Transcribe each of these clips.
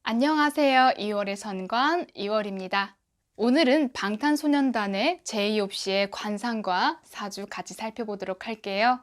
안녕하세요. 2월의 선관 2월입니다. 오늘은 방탄소년단의 제이홉 씨의 관상과 사주 같이 살펴보도록 할게요.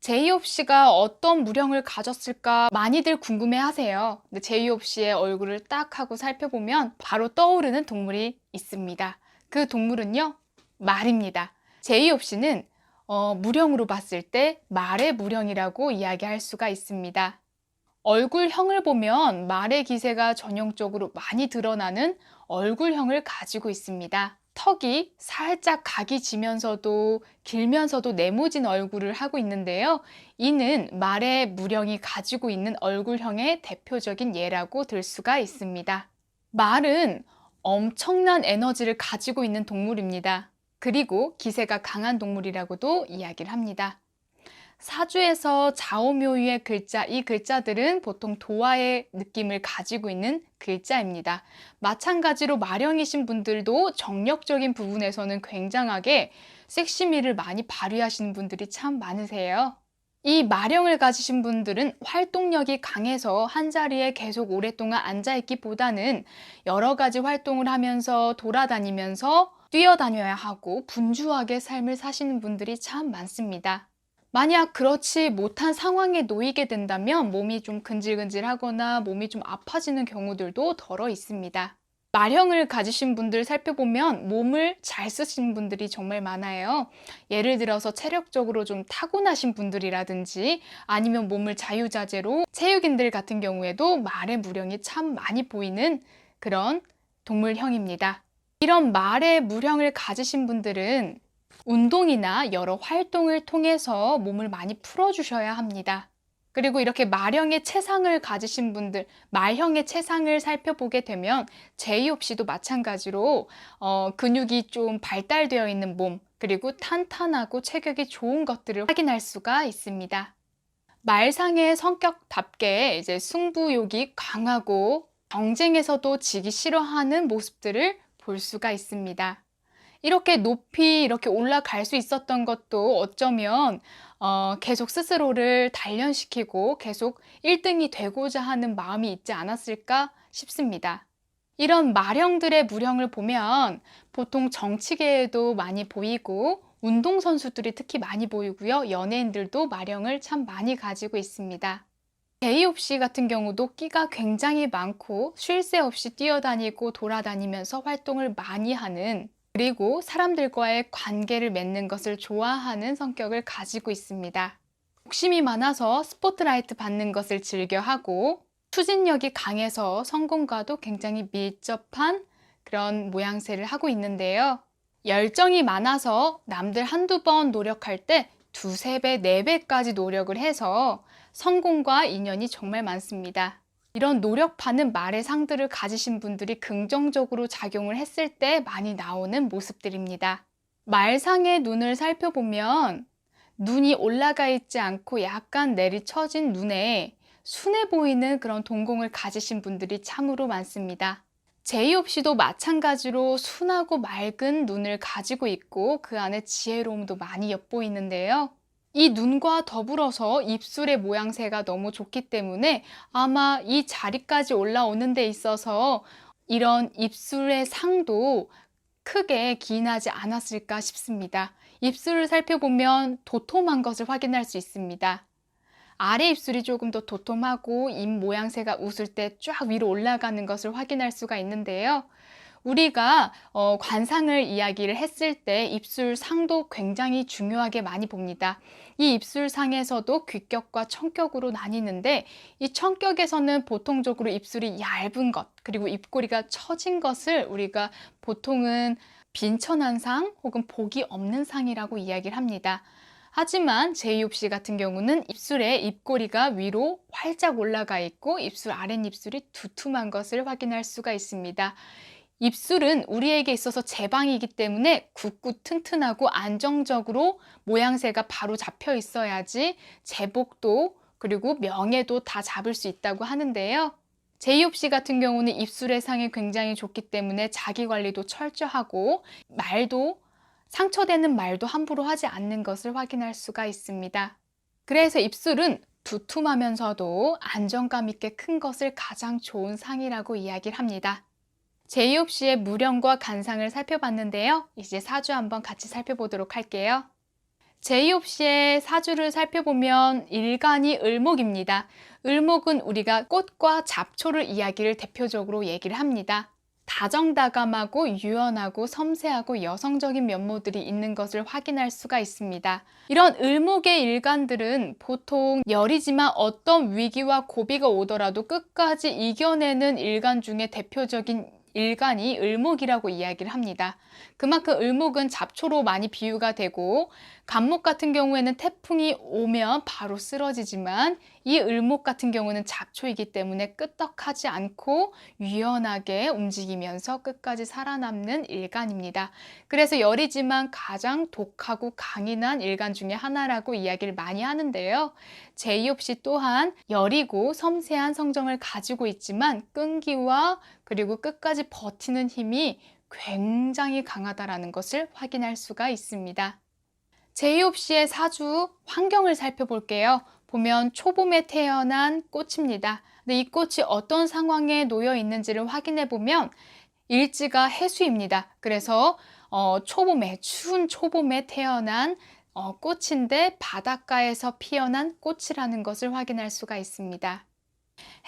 제이홉 씨가 어떤 무령을 가졌을까 많이들 궁금해 하세요. 근데 제이홉 씨의 얼굴을 딱 하고 살펴보면 바로 떠오르는 동물이 있습니다. 그 동물은요, 말입니다. 제이홉 씨는 무령으로 봤을 때 말의 무령이라고 이야기할 수가 있습니다. 얼굴형을 보면 말의 기세가 전형적으로 많이 드러나는 얼굴형을 가지고 있습니다. 턱이 살짝 각이 지면서도 길면서도 네모진 얼굴을 하고 있는데요. 이는 말의 무령이 가지고 있는 얼굴형의 대표적인 예라고 들 수가 있습니다. 말은 엄청난 에너지를 가지고 있는 동물입니다. 그리고 기세가 강한 동물이라고도 이야기를 합니다. 사주에서 좌오묘유의 글자, 이 글자들은 보통 도화의 느낌을 가지고 있는 글자입니다. 마찬가지로 마령이신 분들도 정력적인 부분에서는 굉장하게 섹시미를 많이 발휘하시는 분들이 참 많으세요. 이 마령을 가지신 분들은 활동력이 강해서 한자리에 계속 오랫동안 앉아있기보다는 여러 가지 활동을 하면서 돌아다니면서 뛰어다녀야 하고 분주하게 삶을 사시는 분들이 참 많습니다. 만약 그렇지 못한 상황에 놓이게 된다면 몸이 좀 근질근질하거나 몸이 좀 아파지는 경우들도 덜어 있습니다. 말형을 가지신 분들 살펴보면 몸을 잘 쓰시는 분들이 정말 많아요. 예를 들어서 체력적으로 좀 타고나신 분들이라든지 아니면 몸을 자유자재로 체육인들 같은 경우에도 말의 무령이 참 많이 보이는 그런 동물형입니다. 이런 말의 무령을 가지신 분들은 운동이나 여러 활동을 통해서 몸을 많이 풀어주셔야 합니다. 그리고 이렇게 말형의 체상을 가지신 분들, 말형의 체상을 살펴보게 되면 제이홉 씨도 마찬가지로 근육이 좀 발달되어 있는 몸, 그리고 탄탄하고 체격이 좋은 것들을 확인할 수가 있습니다. 말상의 성격답게 이제 승부욕이 강하고 경쟁에서도 지기 싫어하는 모습들을 볼 수가 있습니다. 이렇게 높이 이렇게 올라갈 수 있었던 것도 어쩌면 계속 스스로를 단련시키고 계속 1등이 되고자 하는 마음이 있지 않았을까 싶습니다. 이런 마령들의 무령을 보면 보통 정치계에도 많이 보이고 운동선수들이 특히 많이 보이고요. 연예인들도 마령을 참 많이 가지고 있습니다. 제이홉 씨 같은 경우도 끼가 굉장히 많고 쉴 새 없이 뛰어다니고 돌아다니면서 활동을 많이 하는, 그리고 사람들과의 관계를 맺는 것을 좋아하는 성격을 가지고 있습니다. 욕심이 많아서 스포트라이트 받는 것을 즐겨하고 추진력이 강해서 성공과도 굉장히 밀접한 그런 모양새를 하고 있는데요. 열정이 많아서 남들 한두 번 노력할 때 두세 배, 네 배까지 노력을 해서 성공과 인연이 정말 많습니다. 이런 노력파는 말의 상들을 가지신 분들이 긍정적으로 작용을 했을 때 많이 나오는 모습들입니다. 말상의 눈을 살펴보면 눈이 올라가 있지 않고 약간 내리처진 눈에 순해 보이는 그런 동공을 가지신 분들이 참으로 많습니다. 제이홉 씨도 마찬가지로 순하고 맑은 눈을 가지고 있고 그 안에 지혜로움도 많이 엿보이는데요. 이 눈과 더불어서 입술의 모양새가 너무 좋기 때문에 아마 이 자리까지 올라오는 데 있어서 이런 입술의 상도 크게 기인하지 않았을까 싶습니다. 입술을 살펴보면 도톰한 것을 확인할 수 있습니다. 아래 입술이 조금 더 도톰하고 입 모양새가 웃을 때 쫙 위로 올라가는 것을 확인할 수가 있는데요. 우리가 관상을 이야기를 했을 때 입술상도 굉장히 중요하게 많이 봅니다. 이 입술상에서도 귀격과 청격으로 나뉘는데 이 청격에서는 보통적으로 입술이 얇은 것, 그리고 입꼬리가 처진 것을 우리가 보통은 빈천한 상 혹은 복이 없는 상이라고 이야기를 합니다. 하지만 제이홉 씨 같은 경우는 입술에 입꼬리가 위로 활짝 올라가 있고 입술 아랫입술이 두툼한 것을 확인할 수가 있습니다. 입술은 우리에게 있어서 제방이기 때문에 굳고 튼튼하고 안정적으로 모양새가 바로 잡혀 있어야지 제복도 그리고 명예도 다 잡을 수 있다고 하는데요. 제이홉 씨 같은 경우는 입술의 상이 굉장히 좋기 때문에 자기 관리도 철저하고 말도 상처되는 말도 함부로 하지 않는 것을 확인할 수가 있습니다. 그래서 입술은 두툼하면서도 안정감 있게 큰 것을 가장 좋은 상이라고 이야기를 합니다. 제이홉 씨의 무령과 간상을 살펴봤는데요. 이제 사주 한번 같이 살펴보도록 할게요. 제이홉 씨의 사주를 살펴보면 일간이 을목입니다. 을목은 우리가 꽃과 잡초를 이야기를 대표적으로 얘기를 합니다. 다정다감하고 유연하고 섬세하고 여성적인 면모들이 있는 것을 확인할 수가 있습니다. 이런 을목의 일간들은 보통 열이지만 어떤 위기와 고비가 오더라도 끝까지 이겨내는 일간 중에 대표적인 일간이 을목이라고 이야기를 합니다. 그만큼 을목은 잡초로 많이 비유가 되고 간목 같은 경우에는 태풍이 오면 바로 쓰러지지만 이 을목 같은 경우는 잡초이기 때문에 끄떡하지 않고 유연하게 움직이면서 끝까지 살아남는 일간입니다. 그래서 열이지만 가장 독하고 강인한 일간 중에 하나라고 이야기를 많이 하는데요. 제이홉 씨 또한 열이고 섬세한 성정을 가지고 있지만 끈기와 그리고 끝까지 버티는 힘이 굉장히 강하다라는 것을 확인할 수가 있습니다. 제이홉 씨의 사주 환경을 살펴볼게요. 보면 초봄에 태어난 꽃입니다. 근데 이 꽃이 어떤 상황에 놓여 있는지를 확인해 보면 일지가 해수입니다. 그래서 초봄에 추운 초봄에 태어난 꽃인데 바닷가에서 피어난 꽃이라는 것을 확인할 수가 있습니다.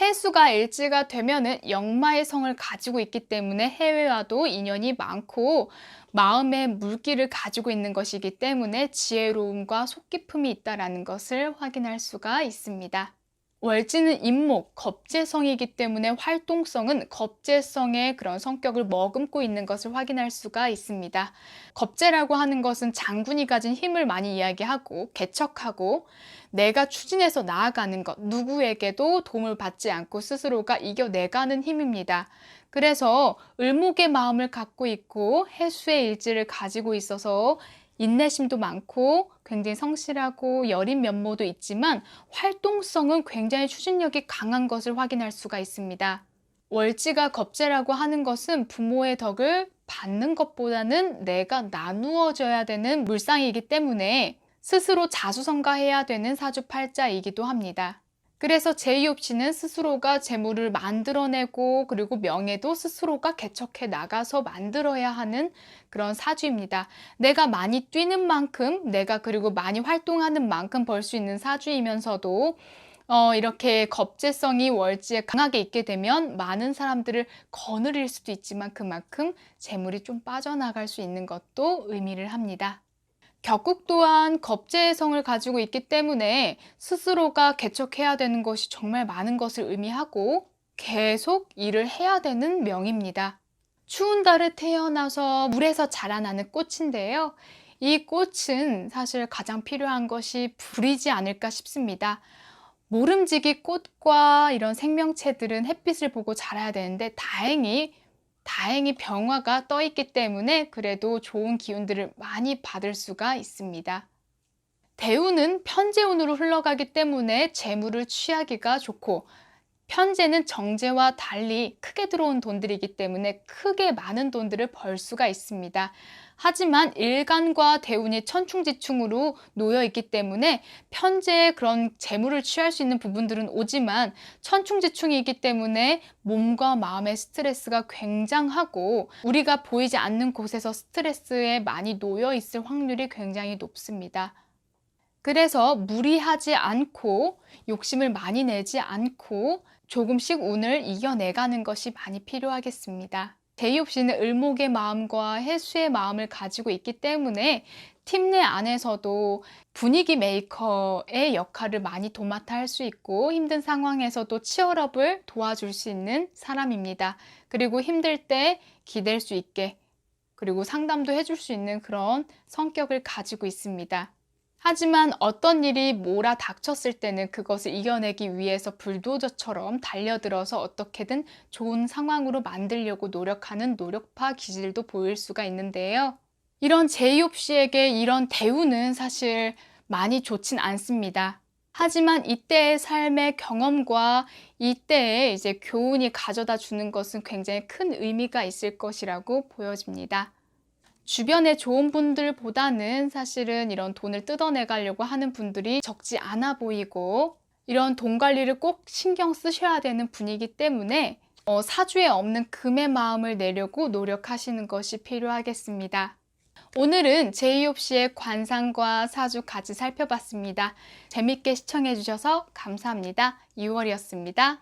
해수가 일지가 되면은 역마의 성을 가지고 있기 때문에 해외와도 인연이 많고 마음의 물기를 가지고 있는 것이기 때문에 지혜로움과 속깊음이 있다는 것을 확인할 수가 있습니다. 월지는 임목, 겁재성이기 때문에 활동성은 겁재성의 그런 성격을 머금고 있는 것을 확인할 수가 있습니다. 겁재라고 하는 것은 장군이 가진 힘을 많이 이야기하고 개척하고 내가 추진해서 나아가는 것, 누구에게도 도움을 받지 않고 스스로가 이겨내가는 힘입니다. 그래서 을목의 마음을 갖고 있고 해수의 일지를 가지고 있어서 인내심도 많고 굉장히 성실하고 여린 면모도 있지만 활동성은 굉장히 추진력이 강한 것을 확인할 수가 있습니다. 월지가 겁재라고 하는 것은 부모의 덕을 받는 것보다는 내가 나누어져야 되는 물상이기 때문에 스스로 자수성가해야 되는 사주팔자이기도 합니다. 그래서 제이홉 씨는 스스로가 재물을 만들어내고 그리고 명예도 스스로가 개척해 나가서 만들어야 하는 그런 사주입니다. 내가 많이 뛰는 만큼 내가 그리고 많이 활동하는 만큼 벌 수 있는 사주이면서도 이렇게 겁재성이 월지에 강하게 있게 되면 많은 사람들을 거느릴 수도 있지만 그만큼 재물이 좀 빠져나갈 수 있는 것도 의미를 합니다. 격국 또한 겁재의 성을 가지고 있기 때문에 스스로가 개척해야 되는 것이 정말 많은 것을 의미하고 계속 일을 해야 되는 명입니다. 추운 달에 태어나서 물에서 자라나는 꽃인데요. 이 꽃은 사실 가장 필요한 것이 불이지 않을까 싶습니다. 모름지기 꽃과 이런 생명체들은 햇빛을 보고 자라야 되는데 다행히 병화가 떠 있기 때문에 그래도 좋은 기운들을 많이 받을 수가 있습니다. 대운은 편재운으로 흘러가기 때문에 재물을 취하기가 좋고 편재는 정제와 달리 크게 들어온 돈들이기 때문에 크게 많은 돈들을 벌 수가 있습니다. 하지만 일간과 대운이 천충지충으로 놓여 있기 때문에 편재의 그런 재물을 취할 수 있는 부분들은 오지만 천충지충이기 때문에 몸과 마음의 스트레스가 굉장하고 우리가 보이지 않는 곳에서 스트레스에 많이 놓여 있을 확률이 굉장히 높습니다. 그래서 무리하지 않고 욕심을 많이 내지 않고 조금씩 운을 이겨내가는 것이 많이 필요하겠습니다. 제이홉 씨는 을목의 마음과 해수의 마음을 가지고 있기 때문에 팀 내 안에서도 분위기 메이커의 역할을 많이 도맡아 할 수 있고 힘든 상황에서도 치열업을 도와줄 수 있는 사람입니다. 그리고 힘들 때 기댈 수 있게 그리고 상담도 해줄 수 있는 그런 성격을 가지고 있습니다. 하지만 어떤 일이 몰아닥쳤을 때는 그것을 이겨내기 위해서 불도저처럼 달려들어서 어떻게든 좋은 상황으로 만들려고 노력하는 노력파 기질도 보일 수가 있는데요. 이런 제이홉 씨에게 이런 대우는 사실 많이 좋진 않습니다. 하지만 이때의 삶의 경험과 이때의 이제 교훈이 가져다 주는 것은 굉장히 큰 의미가 있을 것이라고 보여집니다. 주변에 좋은 분들보다는 사실은 이런 돈을 뜯어내가려고 하는 분들이 적지 않아 보이고 이런 돈 관리를 꼭 신경 쓰셔야 되는 분이기 때문에 사주에 없는 금의 마음을 내려고 노력하시는 것이 필요하겠습니다. 오늘은 제이홉 씨의 관상과 사주 같이 살펴봤습니다. 재밌게 시청해 주셔서 감사합니다. 2월이었습니다.